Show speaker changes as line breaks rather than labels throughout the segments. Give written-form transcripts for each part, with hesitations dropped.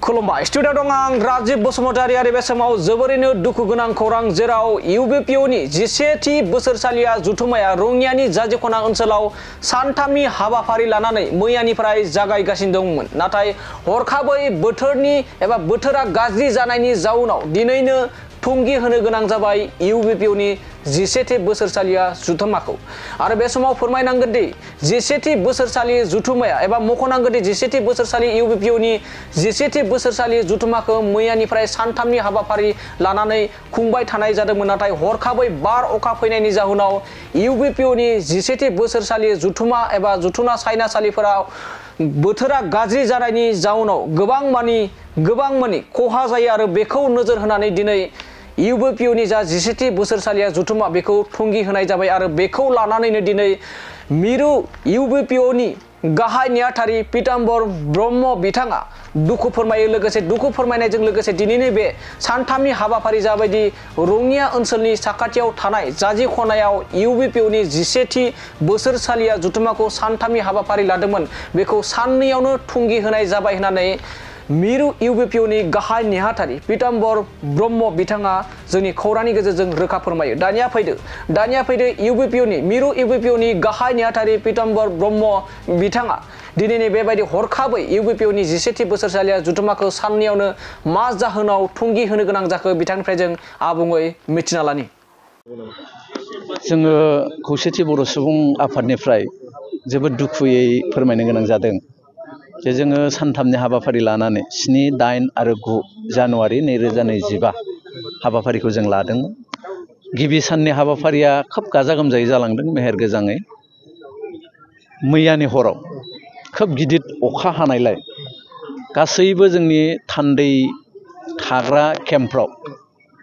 खुलुमबाय स्टुडिअ दं आं राजीव बसुमतारी आरो बे समाव जोबोरैनो दुखु गोनां खौरां जेराव इउबिपिअनि 11थि बोसोरसालिया जुथुमाया रङियानि जाजिखना ओनसोलाव सानथामनि हाबाफारि लानानै मैयानिफ्राय जागायगासिनो दंमोन नाथाय हरखाबै बोथोरा गाज्रि जानायनि जाउनाव दिनैनो थुंगि होनो गोनां जाबाय इउबिपिअनि 11थि बोसोरसालिया जुथुमाखौ आरो बे समाव फोरमायनांगोन दि 11थि बोसोरसालि जुथुमाया एबा मख'नांगोन दि 11थि बोसोरसालि इउबिपिअनि 11थि बोसोरसालि जुथुमाखौ मैयानिफ्राय सानथामनि हाबाफारि लानानै खुंबाय थानाय जादोंमोन नाथाय हरखाबै बार अखा फैनायनि जाहोनाव इउबिपिअनि 11थि बोसोरसालि जुथुमा एबा जुथुना सायनासालिफोराव बोथोरा गाज्रि जानायनि जाउनाव गोबां मानि खहा जायो आरो बेखौ नोजोर होनानै दिनै इउबिपिअनि जा 11थि बोसोरसालिया जुथुमा बेखौ थुंगि होनाय जाबाय आरो बेखौ लानानैनो दिनै मिरु इउबिपिअनि गाहाय नेहाथारि पीताम्बर ब्रह्म बिथाङा दुखु फोरमायो लोगोसे दुखु फोरमायनायजों लोगोसे दिनैनि बे सानथामनि हाबाफारि जाबायदि रङिया ओनसोलनि साखाथियाव थानाय जाजि खनायाव इउबिपिअनि 11थि बोसोरसालिया जुथुमाखौ सानथामनि हाबाफारि लादोंमोन बेखौ साननैयावनो थुंगि होनाय जाबाय होननानै मिरु इउबिपिअनि गाहाय नेहाथारि पीताम्बर ब्रह्म बिथाङा जोंनि खौरांनि गेजेरजों रोखा फोरमायो। दानिया फैदो मिरु इउबिपिअनि गाहाय नेहाथारि पीताम्बर ब्रह्म बिथाङा दिनैनि बेबायदि हरखाबै इउबिपिअनि 11थि बोसोरसालिया जुथुमाखौ साननैयावनो मा जाहोनाव थुंगि होनो गोनां जाखो बिथांनिफ्राय जों आबुङै मिथिना लानि।
जोङो खौसेथि बर' सुबुं आफादनिफ्राय जोबोद दुखुयै फोरमायनो गोनां जादों जे जोङो सानथामनि हाबाफारि लानानै 7, 8 आरो 9 जानुवारि 2025 हाबाफारिखौ जों लादोंमोन। गिबि साननि हाबाफारिया खोब गाजा गोमजायै जालांदों मेहेर गोजाङै। मैयानि हराव खोब गिदिर अखा हानायलाय गासैबो जोंनि थान्दै थाग्रा केम्पफ्राव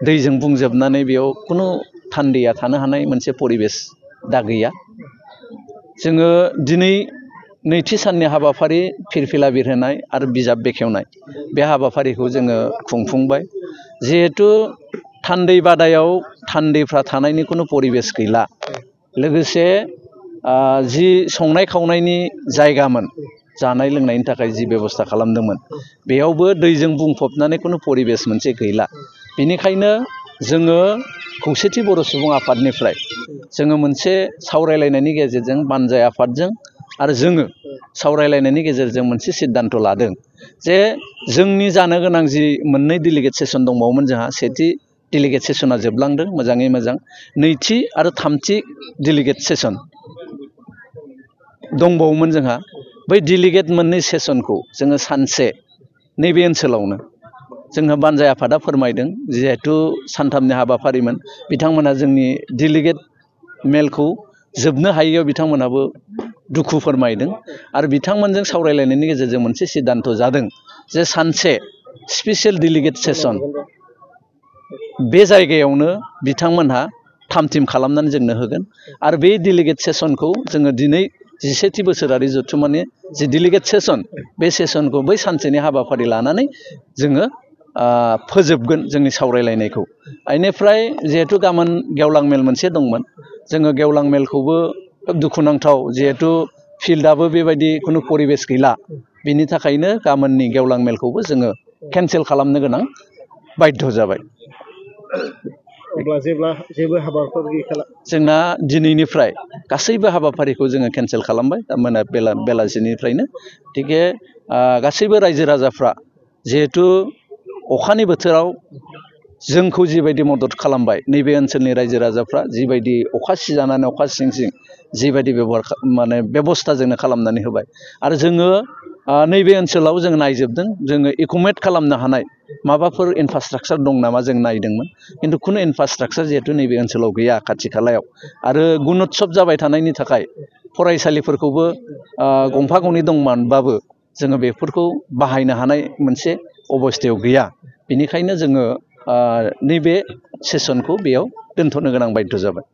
दैजों बुंजोबनानै बेयाव खुनु थान्दैया थानो हानाय मोनसे परिबेस दा गैया। जोङो दिनै नैथि साननि हाबाफारि फिरफिला बिरहोनाय आरो बिजाब बेखेवनाय बे हाबाफारिखौ जोङो खुंफुंबाय। जिहेतु थान्दै बादायाव थान्दैफ्रा थानायनि खुनु परिबेस गैला लोगोसे जि संनाय खावनायनि जायगामोन जानाय लोंनायनि थाखाय जि बेबस्था खालामदोंमोन बेयावबो दैजों बुंफबनानै खुनु परिबेस मोनसे गैला। बेनिखायनो जोङो खौसेथि बर' सुबुं आफादनिफ्राय जोङो मोनसे सावरायलायनायनि गेजेरजों बानजाय आफादजों आरो जोङो सावरायलायनायनि गेजेरजों मोनसे सिद्धान्त लादों जे जोंनि जानो गोनां जि मोननै डेलिगेट सेसन दंबावोमोन जोंहा सेथि डेलिगेट सेसना जोबलांदों मोजाङै मोजां नैथि आरो थामथि डेलिगेट सेसन दंबावोमोन जोंहा बै डेलिगेट मोननै सेसनखौ जोङो सानसे नैबे ओनसोलावनो जोंहा बानजाय आफादा फोरमायदों जिहेतु सानथामनि हाबाफारिमोन बिथांमोना जोंनि डेलिगेट मेलखौ जोबनो हायैयाव बिथांमोनाबो दुखु फोरमायदों आरो बिथांमोनजों सावरायलायनायनि गेजेरजों मोनसे सिद्धान्त जादों जे सानसे स्पेसियेल डेलिगेट सेसन बे जायगायावनो बिथांमोनहा थाम-थिम खालामनानै जोंनो होगोन आरो बे डेलिगेट सेसनखौ जोङो दिनै 11थि बोसोरारि जुथुमानि जि डेलिगेट सेसन बे सेसनखौ बै सानसेनि हाबाफारि लानानै जोङो फोजोबगोन जोंनि सावरायलायनायखौ। बेनिफ्राय जिहेतु गाबोन गेवलां मेल मोनसे दंमोन जोङो गेवलां मेलखौबो दुखुनांथाव जिहेतु फिल्डआबो बेबायदि खुनु परिबेस गैला बिनि थाखायनो गाबोननि गेवलां मेलखौबो जोङो केन्सेल खालामनो गोनां बाध्य जाबाय।
जेबो हाबाफारि
जोंना दिनैनिफ्राय गासैबो हाबाफारिखौ जोङो केन्सेल खालामबाय बेलासिनिफ्रायनो थिगे गासैबो रायजो राजाफ्रा जिहेतु अखानि बोथोराव जोंखौ जिबायदि मदद खालामबाय नैबे ओनसोलनि रायजो राजाफ्रा जिबायदि अखा सिजानानै अखा सिं जिबायदि बेबस्था जोंनो खालामनानै होबाय आरो जोङो नैबे ओनसोलाव जों नायजोबदों जोङो एकोमोडेट खालामनो हानाय माबाफोर इनफ्रास्ट्राक्चार दं नामा जों नायदोंमोन खिन्थु खुनु इनफ्रास्ट्राक्चार जिहेतु नैबे ओनसोलाव गैया खाथि खालायाव आरो गुणोत्सब जाबाय थानायनि थाखाय फरायसालिफोरखौबो गंफा गंनै दंमोनबाबो जोङो बेफोरखौ बाहायनो हानाय मोनसे अबस्थायाव गैया बेनिखायनो जोङो नैबे सेसनखौ बेयाव दोनथ'नो गोनां बाध्य जाबाय।